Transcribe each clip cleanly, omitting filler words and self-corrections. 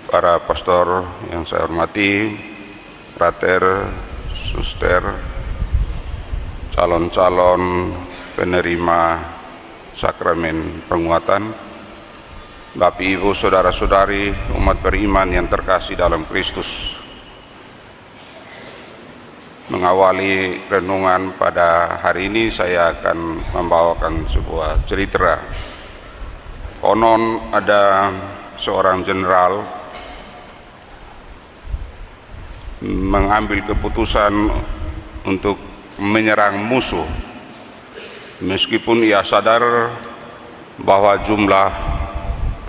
para pastor yang saya hormati, frater, suster, calon-calon penerima sakramen penguatan, Bapak Ibu, saudara-saudari, umat beriman yang terkasih dalam Kristus. Mengawali renungan pada hari ini, saya akan membawakan sebuah cerita. Konon ada seorang jenderal mengambil keputusan untuk menyerang musuh, meskipun ia sadar bahwa jumlah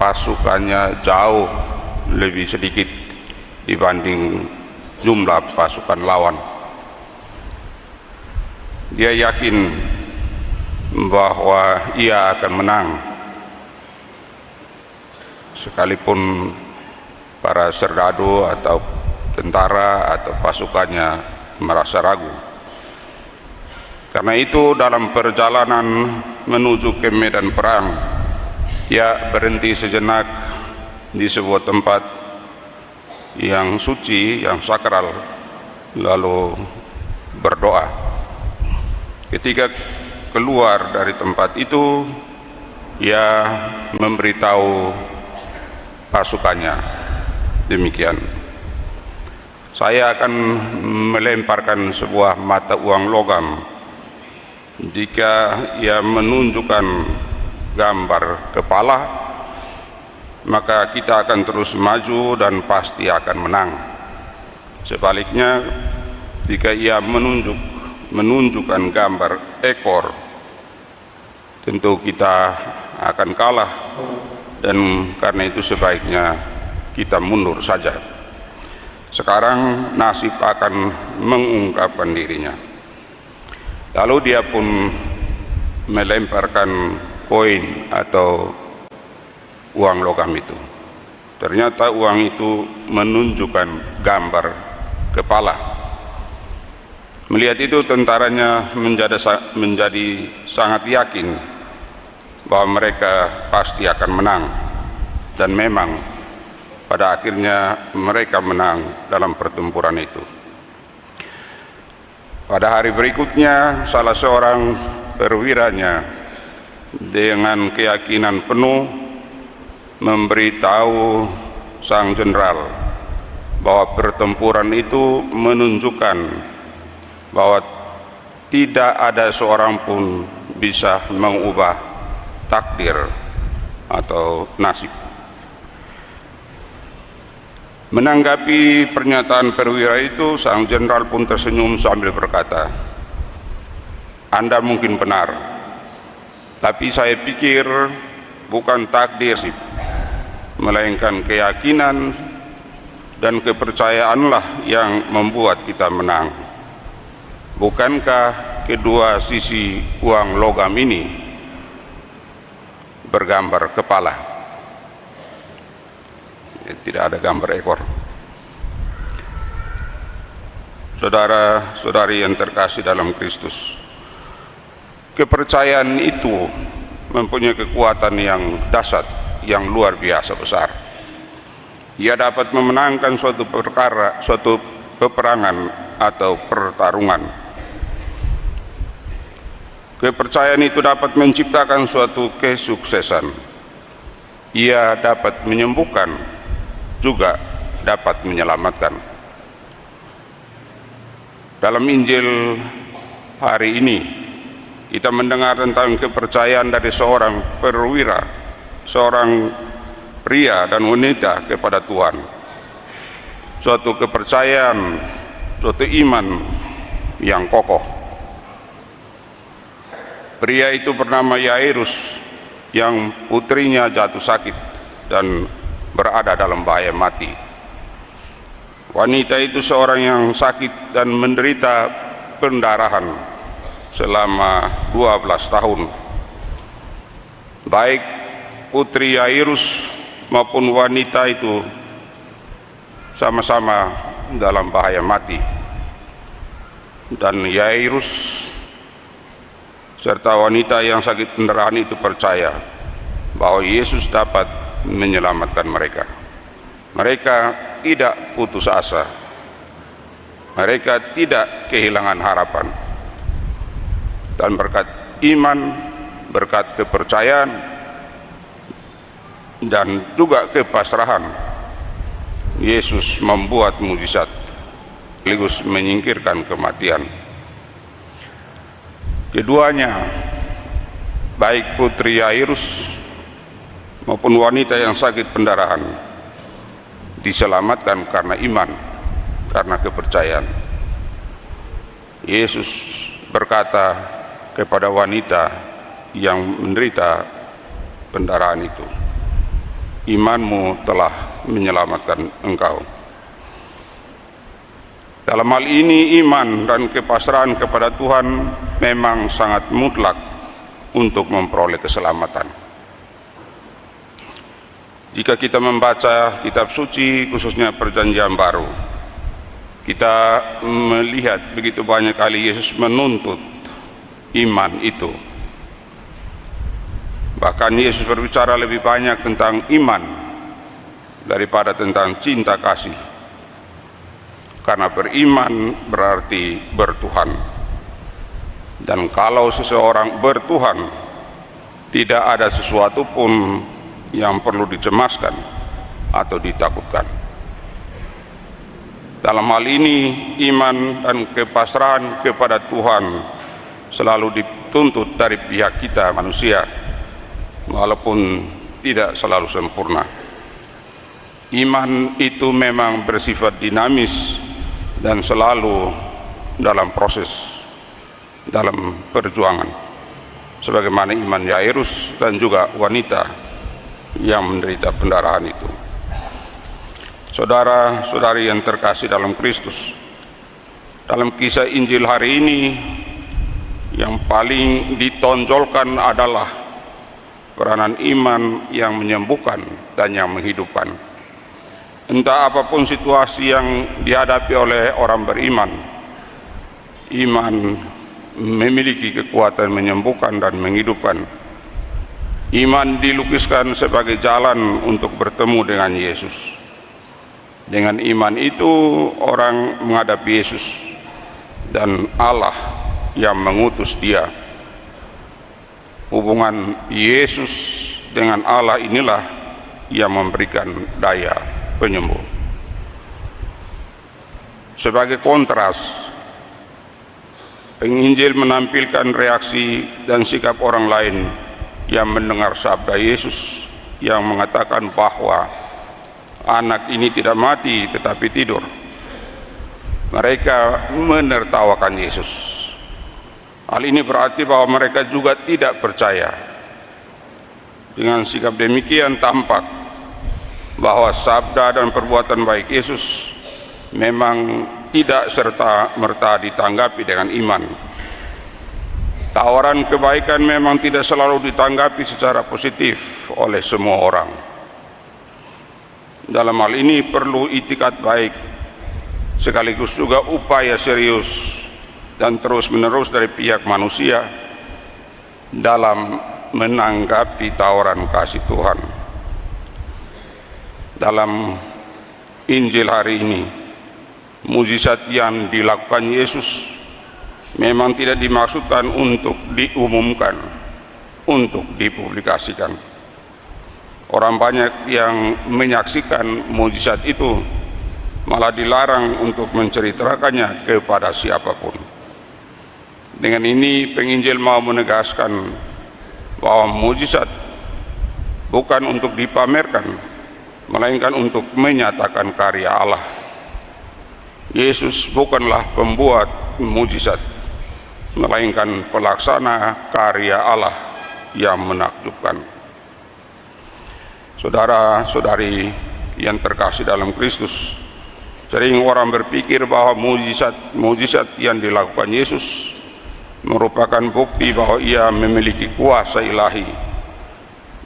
pasukannya jauh lebih sedikit dibanding jumlah pasukan lawan. Dia yakin bahwa ia akan menang, sekalipun para serdadu atau tentara atau pasukannya merasa ragu. Karena itu dalam perjalanan menuju ke medan perang, ia berhenti sejenak di sebuah tempat yang suci, yang sakral, lalu berdoa. Ketika keluar dari tempat itu, ia memberitahu pasukannya demikian: saya akan melemparkan sebuah mata uang logam. Jika ia menunjukkan gambar kepala, maka kita akan terus maju dan pasti akan menang. Sebaliknya, jika ia menunjukkan gambar ekor, tentu kita akan kalah, dan karena itu sebaiknya kita mundur saja. Sekarang nasib akan mengungkapkan dirinya. Lalu dia pun melemparkan koin atau uang logam itu. Ternyata uang itu menunjukkan gambar kepala. Melihat itu, tentaranya menjadi sangat yakin bahwa mereka pasti akan menang. Dan memang pada akhirnya mereka menang dalam pertempuran itu. Pada hari berikutnya, salah seorang perwiranya dengan keyakinan penuh memberitahu sang jenderal bahwa pertempuran itu menunjukkan bahwa tidak ada seorang pun bisa mengubah takdir atau nasib. Menanggapi pernyataan perwira itu, sang jenderal pun tersenyum sambil berkata, "Anda mungkin benar, tapi saya pikir bukan takdir, melainkan keyakinan dan kepercayaanlah yang membuat kita menang. Bukankah kedua sisi uang logam ini bergambar kepala?" Tidak ada gambar ekor. Saudara-saudari yang terkasih dalam Kristus, kepercayaan itu mempunyai kekuatan yang dahsyat, yang luar biasa besar. Ia dapat memenangkan suatu perkara, suatu peperangan atau pertarungan. Kepercayaan itu dapat menciptakan suatu kesuksesan. Ia dapat menyembuhkan, juga dapat menyelamatkan. Dalam Injil hari ini, kita mendengar tentang kepercayaan dari seorang perwira, seorang pria dan wanita kepada Tuhan. Suatu kepercayaan, suatu iman yang kokoh. Pria itu bernama Yairus, yang putrinya jatuh sakit dan berada dalam bahaya mati. Wanita itu seorang yang sakit dan menderita pendarahan selama 12 tahun. Baik putri Yairus maupun wanita itu sama-sama dalam bahaya mati. Dan Yairus serta wanita yang sakit pendarahan itu percaya bahwa Yesus dapat menyelamatkan mereka. Mereka tidak putus asa. Mereka tidak kehilangan harapan. Dan berkat iman, berkat kepercayaan, dan juga kepasrahan, Yesus membuat mujizat sekaligus menyingkirkan kematian. Keduanya, baik putri Yairus maupun wanita yang sakit pendarahan, diselamatkan karena iman, karena kepercayaan. Yesus berkata kepada wanita yang menderita pendarahan itu, imanmu telah menyelamatkan engkau. Dalam hal ini iman dan kepasrahan kepada Tuhan memang sangat mutlak untuk memperoleh keselamatan. Jika kita membaca kitab suci, khususnya Perjanjian Baru, kita melihat begitu banyak kali Yesus menuntut iman itu. Bahkan Yesus berbicara lebih banyak tentang iman daripada tentang cinta kasih. Karena beriman berarti bertuhan. Dan kalau seseorang bertuhan, tidak ada sesuatu pun yang perlu dicemaskan atau ditakutkan. Dalam hal ini, iman dan kepasrahan kepada Tuhan selalu dituntut dari pihak kita manusia, walaupun tidak selalu sempurna. Iman itu memang bersifat dinamis dan selalu dalam proses, dalam perjuangan, sebagaimana iman Yairus dan juga wanita yang menderita pendarahan itu. Saudara-saudari yang terkasih dalam Kristus, dalam kisah Injil hari ini yang paling ditonjolkan adalah peranan iman yang menyembuhkan dan yang menghidupkan. Entah apapun situasi yang dihadapi oleh orang beriman, iman memiliki kekuatan menyembuhkan dan menghidupkan. Iman dilukiskan sebagai jalan untuk bertemu dengan Yesus. Dengan iman itu orang menghadapi Yesus dan Allah yang mengutus dia. Hubungan Yesus dengan Allah inilah yang memberikan daya penyembuh. Sebagai kontras, penginjil menampilkan reaksi dan sikap orang lain yang mendengar sabda Yesus yang mengatakan bahwa anak ini tidak mati tetapi tidur. Mereka menertawakan Yesus. Hal ini berarti bahwa mereka juga tidak percaya. Dengan sikap demikian tampak bahwa sabda dan perbuatan baik Yesus memang tidak serta-merta ditanggapi dengan iman. Tawaran kebaikan memang tidak selalu ditanggapi secara positif oleh semua orang. Dalam hal ini perlu itikad baik, sekaligus juga upaya serius dan terus-menerus dari pihak manusia dalam menanggapi tawaran kasih Tuhan. Dalam Injil hari ini, mujizat yang dilakukan Yesus memang tidak dimaksudkan untuk diumumkan, untuk dipublikasikan. Orang banyak yang menyaksikan mujizat itu malah dilarang untuk menceritakannya kepada siapapun. Dengan ini penginjil mau menegaskan bahwa mujizat bukan untuk dipamerkan, melainkan untuk menyatakan karya Allah. Yesus bukanlah pembuat mujizat, melainkan pelaksana karya Allah yang menakjubkan. Saudara-saudari yang terkasih dalam Kristus, sering orang berpikir bahwa mujizat yang dilakukan Yesus merupakan bukti bahwa ia memiliki kuasa ilahi,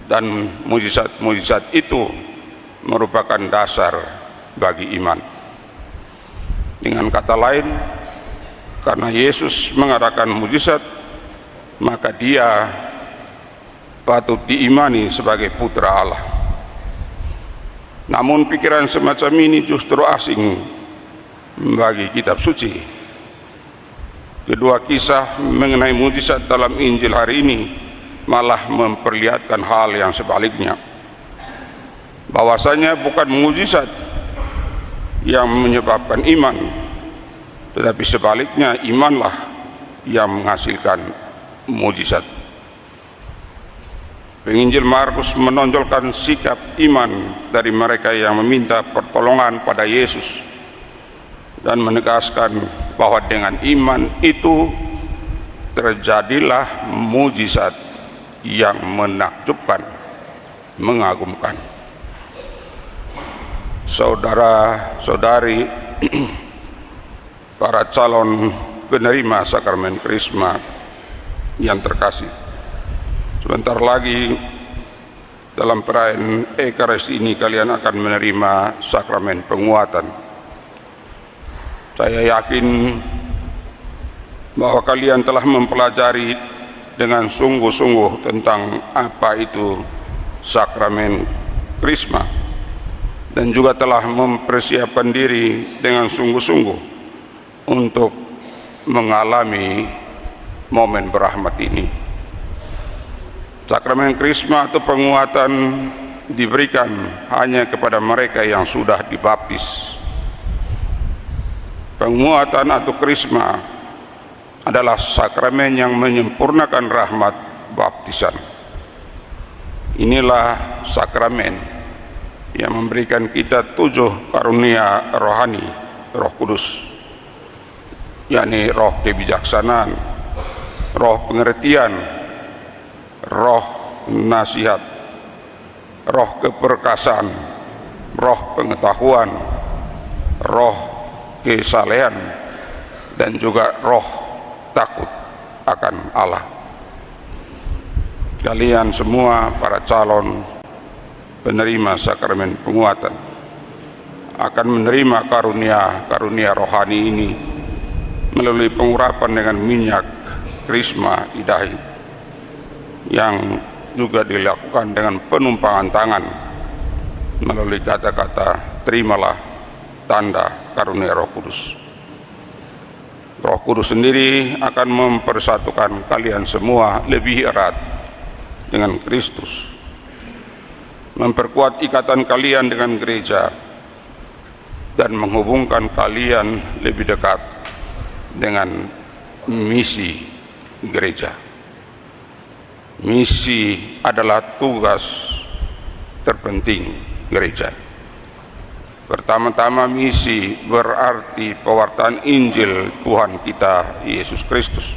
dan mujizat-mujizat itu merupakan dasar bagi iman. Dengan kata lain, karena Yesus mengadakan mujizat, maka dia patut diimani sebagai putra Allah. Namun pikiran semacam ini justru asing bagi kitab suci. Kedua kisah mengenai mujizat dalam Injil hari ini malah memperlihatkan hal yang sebaliknya, bahwasanya bukan mujizat yang menyebabkan iman, tetapi sebaliknya imanlah yang menghasilkan mujizat. Penginjil Markus menonjolkan sikap iman dari mereka yang meminta pertolongan pada Yesus dan menegaskan bahwa dengan iman itu terjadilah mujizat yang menakjubkan, mengagumkan. Saudara-saudari, para calon penerima sakramen Krisma yang terkasih, sebentar lagi dalam perayaan Ekaristi ini kalian akan menerima sakramen penguatan. Saya yakin bahwa kalian telah mempelajari dengan sungguh-sungguh tentang apa itu sakramen Krisma dan juga telah mempersiapkan diri dengan sungguh-sungguh untuk mengalami momen berahmat ini. Sakramen Krisma atau penguatan diberikan hanya kepada mereka yang sudah dibaptis. Penguatan atau Krisma adalah sakramen yang menyempurnakan rahmat baptisan. Inilah sakramen yang memberikan kita 7 karunia rohani Roh Kudus, yakni roh kebijaksanaan, roh pengertian, roh nasihat, roh keperkasaan, roh pengetahuan, roh kesalehan, dan juga roh takut akan Allah. Kalian semua para calon penerima sakramen penguatan akan menerima karunia rohani ini melalui pengurapan dengan minyak Krisma Ilahi yang juga dilakukan dengan penumpangan tangan melalui kata-kata terimalah tanda karunia Roh Kudus. Roh Kudus sendiri akan mempersatukan kalian semua lebih erat dengan Kristus, memperkuat ikatan kalian dengan gereja, dan menghubungkan kalian lebih dekat dengan misi gereja. Misi adalah tugas terpenting gereja. Pertama-tama misi berarti pewartaan Injil Tuhan kita Yesus Kristus.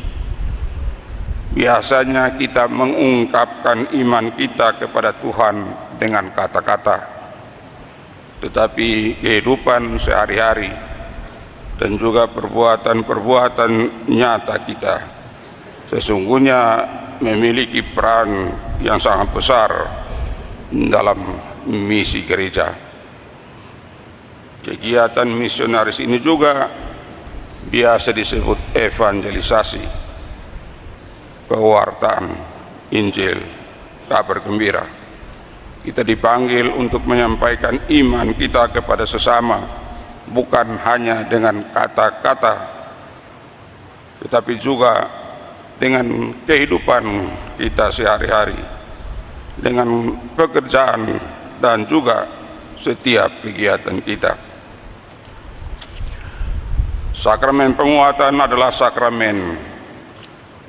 Biasanya kita mengungkapkan iman kita kepada Tuhan dengan kata-kata, tetapi kehidupan sehari-hari dan juga perbuatan-perbuatan nyata kita sesungguhnya memiliki peran yang sangat besar dalam misi gereja. Kegiatan misionaris ini juga biasa disebut evangelisasi, pewartaan Injil, kabar gembira. Kita dipanggil untuk menyampaikan iman kita kepada sesama, bukan hanya dengan kata-kata, tetapi juga dengan kehidupan kita sehari-hari, dengan pekerjaan dan juga setiap kegiatan kita. Sakramen penguatan adalah sakramen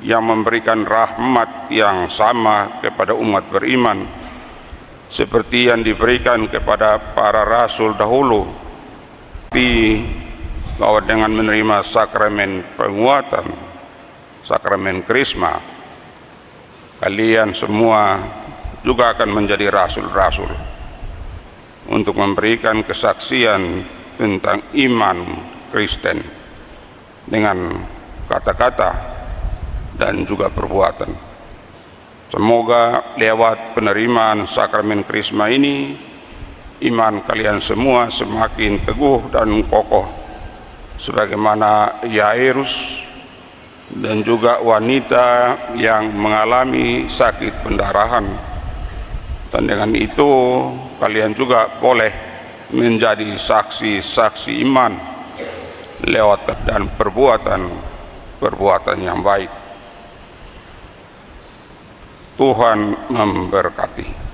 yang memberikan rahmat yang sama kepada umat beriman seperti yang diberikan kepada para rasul dahulu. Tapi bahwa dengan menerima sakramen penguatan, sakramen Krisma, kalian semua juga akan menjadi rasul-rasul untuk memberikan kesaksian tentang iman Kristen dengan kata-kata dan juga perbuatan. Semoga lewat penerimaan sakramen Krisma ini, iman kalian semua semakin teguh dan kokoh, sebagaimana Yairus dan juga wanita yang mengalami sakit pendarahan. Dan dengan itu kalian juga boleh menjadi saksi-saksi iman lewat dan perbuatan yang baik. Tuhan memberkati.